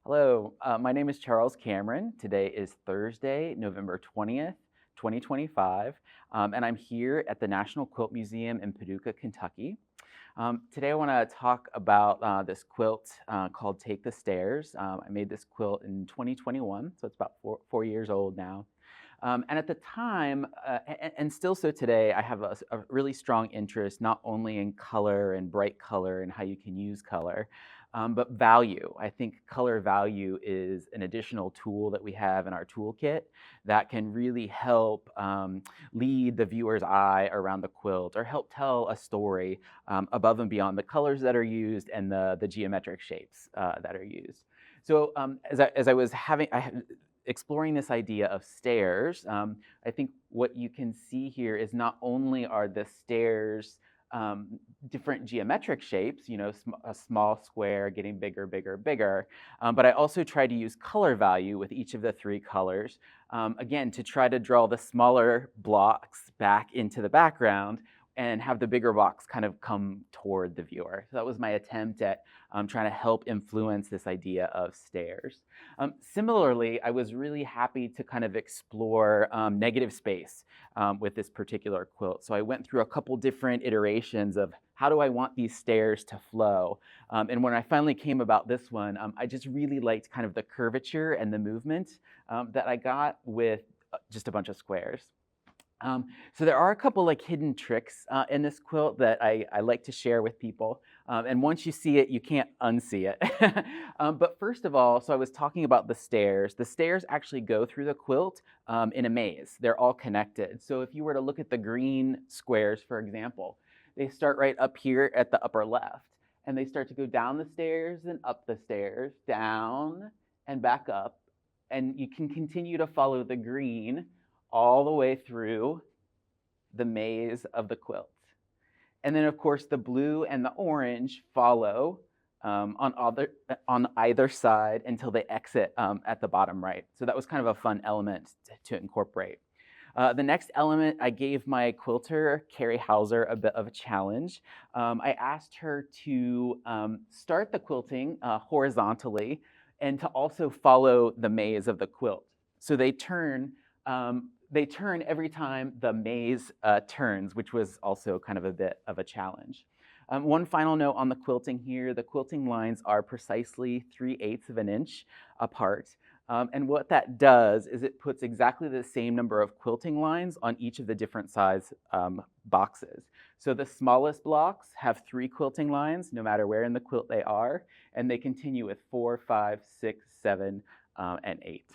Hello, my name is Charles Cameron. Today is Thursday, November 20th, 2025, and I'm here at the National Quilt Museum in Paducah, Kentucky. Today I want to talk about this quilt called Take the Stairs. I made this quilt in 2021, so it's about four years old now. And at the time, and still so today, I have a really strong interest not only in color and bright color and how you can use color, but value. I think color value is an additional tool that we have in our toolkit that can really help lead the viewer's eye around the quilt or help tell a story above and beyond the colors that are used and the geometric shapes that are used. So as I was exploring this idea of stairs, I think what you can see here is not only are the stairs different geometric shapes, a small square getting bigger, bigger, bigger, but I also try to use color value with each of the three colors, again, to try to draw the smaller blocks back into the background and have the bigger blocks kind of come toward the viewer. So that was my attempt at trying to help influence this idea of stairs. Similarly, I was really happy to kind of explore negative space with this particular quilt. So I went through a couple different iterations of how do I want these stairs to flow? And when I finally came about this one, I just really liked kind of the curvature and the movement that I got with just a bunch of squares. So there are a couple like hidden tricks in this quilt that I like to share with people. And once you see it, you can't unsee it. But first of all, so I was talking about the stairs. The stairs actually go through the quilt in a maze. They're all connected. So if you were to look at the green squares, for example, they start right up here at the upper left. And they start to go down the stairs and up the stairs, down and back up. And you can continue to follow the green all the way through the maze of the quilt. And then, of course, the blue and the orange follow on either side until they exit at the bottom right. So that was kind of a fun element to incorporate. The next element, I gave my quilter, Carrie Hauser, a bit of a challenge. I asked her to start the quilting horizontally and to also follow the maze of the quilt. So they turn every time the maze turns, which was also kind of a bit of a challenge. One final note on the quilting here, the quilting lines are precisely 3/8 of an inch apart. And what that does is it puts exactly the same number of quilting lines on each of the different size boxes. So the smallest blocks have 3 quilting lines, no matter where in the quilt they are, and they continue with 4, 5, 6, 7, and 8.